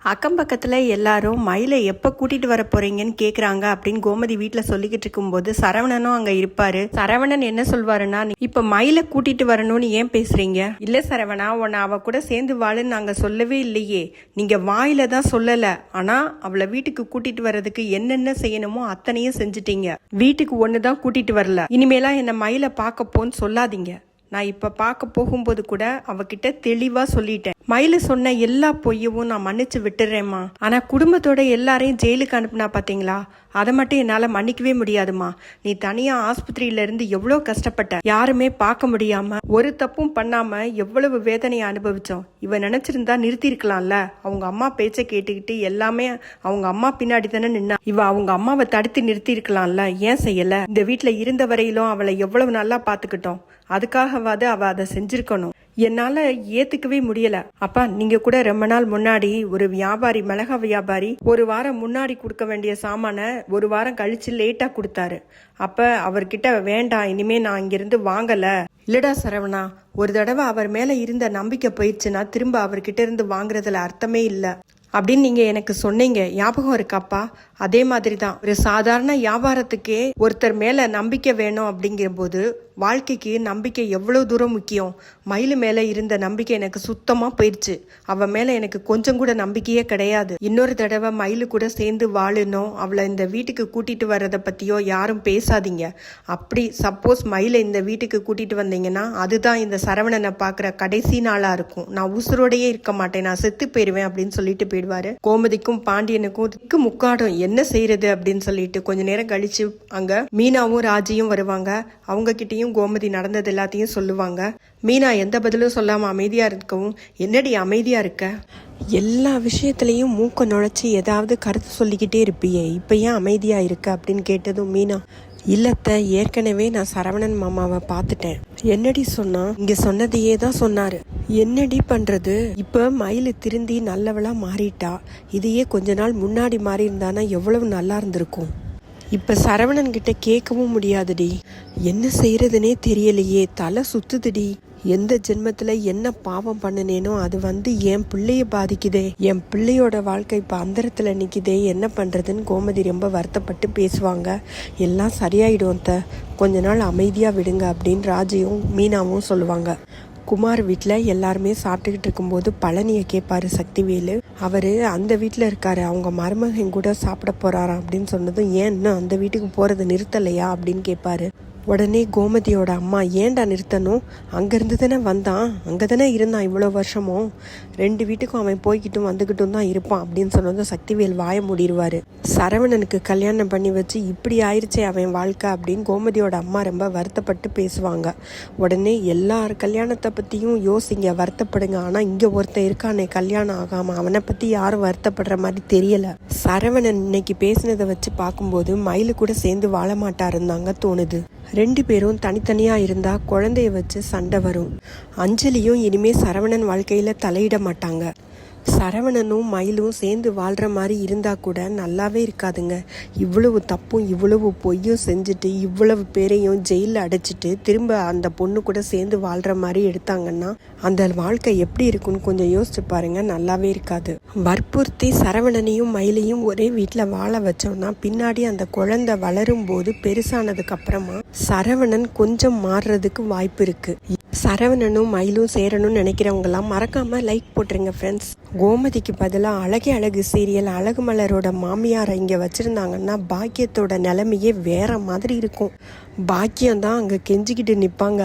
அக்கம் பக்கத்தில் எல்லாரும் மயிலை எப்போ கூட்டிட்டு வர போறீங்கன்னு கேட்குறாங்க அப்படின்னு கோமதி வீட்டில் சொல்லிக்கிட்டு இருக்கும்போது சரவணனும் அங்கே இருப்பாரு. சரவணன் என்ன சொல்வாருன்னா, இப்போ மயிலை கூட்டிட்டு வரணும்னு ஏன் பேசுறீங்க? இல்லை சரவணா, உன்னை அவ கூட சேர்ந்து வாழுன்னு நாங்கள் சொல்லவே இல்லையே. நீங்கள் வாயில தான் சொல்லலை, ஆனால் அவளை வீட்டுக்கு கூட்டிட்டு வர்றதுக்கு என்னென்ன செய்யணுமோ அத்தனையும் செஞ்சுட்டீங்க. வீட்டுக்கு ஒன்று தான் கூட்டிட்டு வரல. இனிமேலாம் என்னை மயிலை பார்க்க போன்னு சொல்லாதீங்க. நான் இப்போ பார்க்க போகும்போது கூட அவகிட்ட தெளிவாக சொல்லிட்டேன். மயிலு சொன்ன எல்லா பொய்யவும் நான் மன்னிச்சு விட்டுறேம்மா. ஆனால் குடும்பத்தோட எல்லாரையும் ஜெயிலுக்கு அனுப்புனா பார்த்தீங்களா, அதை மட்டும் என்னால் மன்னிக்கவே முடியாதுமா. நீ தனியாக ஆஸ்பத்திரியிலேருந்து எவ்வளோ கஷ்டப்பட்ட, யாருமே பார்க்க முடியாமல் ஒரு தப்பும் பண்ணாமல் எவ்வளவு வேதனையை அனுபவித்தோம். இவன் நினச்சிருந்தா நிறுத்திருக்கலாம்ல. அவங்க அம்மா பேச்சை கேட்டுக்கிட்டு எல்லாமே அவங்க அம்மா பின்னாடி தானே நின்னா. இவ அவங்க அம்மாவை தடுத்து நிறுத்திருக்கலாம்ல, ஏன் செய்யலை? இந்த வீட்டில் இருந்த வரையிலும் அவளை எவ்வளவு நல்லா பார்த்துக்கிட்டோம். அதுக்காகவாது அவ அதை செஞ்சிருக்கணும். என்னால ஏத்துக்கவே முடியல. அப்பா, நீங்க கூட ரொம்ப நாள் முன்னாடி ஒரு வியாபாரி, மிளகா வியாபாரி, ஒரு வாரம் முன்னாடி கொடுக்க வேண்டிய சாமான ஒரு வாரம் கழிச்சு லேட்டா கொடுத்தாரு. அப்ப அவர்கிட்ட வேண்டாம், இனிமே நான் இங்கிருந்து வாங்கல. இல்லடா சரவணா, ஒரு தடவை அவர் மேல இருந்த நம்பிக்கை போயிடுச்சுன்னா திரும்ப அவர்கிட்ட இருந்து வாங்குறதுல அர்த்தமே இல்லை அப்படின்னு நீங்க எனக்கு சொன்னீங்க, ஞாபகம் இருக்காப்பா? அதே மாதிரி தான் ஒரு சாதாரண வியாபாரத்துக்கே ஒருத்தர் மேல நம்பிக்கை வேணும். அப்படிங்கிற போது வாழ்க்கைக்கு நம்பிக்கை எவ்வளவு தூரம் முக்கியம். மயிலு மேல இருந்த நம்பிக்கை எனக்கு சுத்தமா போயிடுச்சு. அவ மேல எனக்கு கொஞ்சம் கூட நம்பிக்கையே கிடையாது. இன்னொரு தடவை மயிலு கூட சேர்ந்து வாழணும், அவளை இந்த வீட்டுக்கு கூட்டிட்டு வர்றதை பத்தியோ யாரும் பேசாதீங்க. அப்படி சப்போஸ் மயிலை இந்த வீட்டுக்கு கூட்டிட்டு வந்தீங்கன்னா அதுதான் இந்த சரவணனை பாக்குற கடைசி நாளா இருக்கும். நான் உசுரோடையே இருக்க மாட்டேன், நான் செத்து போயிருவேன் அப்படின்னு சொல்லிட்டு போயிடுவாரு. கோமதிக்கும் பாண்டியனுக்கும் திக்கு முக்காடும் என்ன செய்யறது அப்படின்னு சொல்லிட்டு கொஞ்ச நேரம் கழிச்சு அங்க மீனாவும் ராஜியும் வருவாங்க. அவங்க கிட்டயும் கோமதி நடந்தது எல்லாத்தையும் சொல்லுவாங்க. மீனா எந்த பதிலும் சொல்லாம அமைதியா இருக்கவும், என்னடி அமைதியா இருக்க? எல்லா விஷயத்திலையும் மூக்க நுழைச்சி ஏதாவது கருத்து சொல்லிக்கிட்டே இருப்பியே, இப்ப ஏன் அமைதியா இருக்க அப்படின்னு கேட்டதும் மீனா, இல்லத்த, ஏற்கனவே நான் சரவணன் மாமாவை பார்த்துட்டேன். என்னடி சொன்னா? இங்க சொன்னதையே தான் சொன்னாரு. என்னடி பண்றது? இப்ப மயிலு திருந்தி நல்லவளா மாறிட்டா. இதையே கொஞ்ச நாள் முன்னாடி மாறி இருந்தானா எவ்வளவு நல்லா இருந்திருக்கும். இப்ப சரவணன் கிட்ட கேட்கவும் முடியாதுடி. என்ன செய்யறதுனே தெரியலையே, தலை சுத்துதுடி. எந்த ஜென்மத்துல என்ன பாவம் பண்ணினேனோ அது என் பிள்ளைய பாதிக்குதே. என் பிள்ளையோட வாழ்க்கை இப்ப அந்தரத்துல நிக்குதே, என்ன பண்றதுன்னு கோமதி ரொம்ப வருத்தப்பட்டு பேசுவாங்க. எல்லாம் சரியாயிடும், கொஞ்ச நாள் அமைதியா விடுங்க அப்படின்னு ராஜியும் மீனாவும் சொல்லுவாங்க. குமார் வீட்டில் எல்லாருமே சாப்பிட்டுக்கிட்டு இருக்கும்போது பழனியை கேட்பாரு சக்திவேலு. அவரு அந்த வீட்டில் இருக்காரு, அவங்க மருமகன் கூட சாப்பிட போறாராம் அப்படின்னு சொன்னதும், ஏன் இன்னும் அந்த வீட்டுக்கு போறது நிறுத்தலையா அப்படின்னு கேட்பாரு. உடனே கோமதியோட அம்மா, ஏன்டா நிறுத்தணும்? அங்கேருந்து தானே வந்தான், அங்கே தானே இருந்தான் இவ்வளோ வருஷமும். 2 வீட்டுக்கும் அவன் போய்கிட்டும் வந்துக்கிட்டும் தான் இருப்பான் அப்படின்னு சொன்னதும் சக்திவேல் வாய மூடிடுவார். சரவணனுக்கு கல்யாணம் பண்ணி வச்சு இப்படி ஆயிடுச்சே அவன் வாழ்க்கை அப்படின்னு கோமதியோட அம்மா ரொம்ப வருத்தப்பட்டு பேசுவாங்க. உடனே எல்லார் கல்யாணத்தை பற்றியும் யோசிங்க, வருத்தப்படுங்க. ஆனால் இங்கே ஒருத்தன் இருக்கானே கல்யாணம் ஆகாமல், அவனை பற்றி யாரும் வருத்தப்படுற மாதிரி தெரியலை. சரவணன் இன்னைக்கு பேசினதை வச்சு பார்க்கும்போது மயிலு கூட சேர்ந்து வாழ மாட்டாருந்தாங்க தோணுது. 2 பேரும் தனித்தனியா இருந்தா குழந்தைய வச்சு சண்டை வரும். அஞ்சலியும் இனிமே சரவணன் வாழ்க்கையில தலையிட மாட்டாங்க. சரவணனும் மயிலும் சேர்ந்து வாழ்கிற மாதிரி இருந்தால் கூட நல்லாவே இருக்காதுங்க. இவ்வளவு தப்பும் இவ்வளவு பொய்யும் செஞ்சுட்டு இவ்வளவு பேரையும் ஜெயிலில் அடைச்சிட்டு திரும்ப அந்த பொண்ணு கூட சேர்ந்து வாழ்கிற மாதிரி எடுத்தாங்கன்னா அந்த வாழ்க்கை எப்படி இருக்குன்னு கொஞ்சம் யோசிச்சு பாருங்க, நல்லாவே இருக்காது. வற்புறுத்தி சரவணனையும் மயிலையும் ஒரே வீட்டில் வாழ வச்சோம்னா பின்னாடி அந்த குழந்தை வளரும் போது பெருசானதுக்கு அப்புறமா சரவணன் கொஞ்சம் மாறுறதுக்கு வாய்ப்பு இருக்கு. சரவணனும் மயிலும் சேரணும்னு நினைக்கிறவங்கலாம் மறக்காம லைக் போட்டுருங்க ஃப்ரெண்ட்ஸ். கோமதிக்கு பதிலாக அழகே அழகு சீரியல் அழகு மலரோட மாமியாரை இங்கே வச்சுருந்தாங்கன்னா பாக்கியத்தோட நிலைமையே வேற மாதிரி இருக்கும். பாக்கியம் தான் அங்கே கெஞ்சிக்கிட்டு நிற்பாங்க.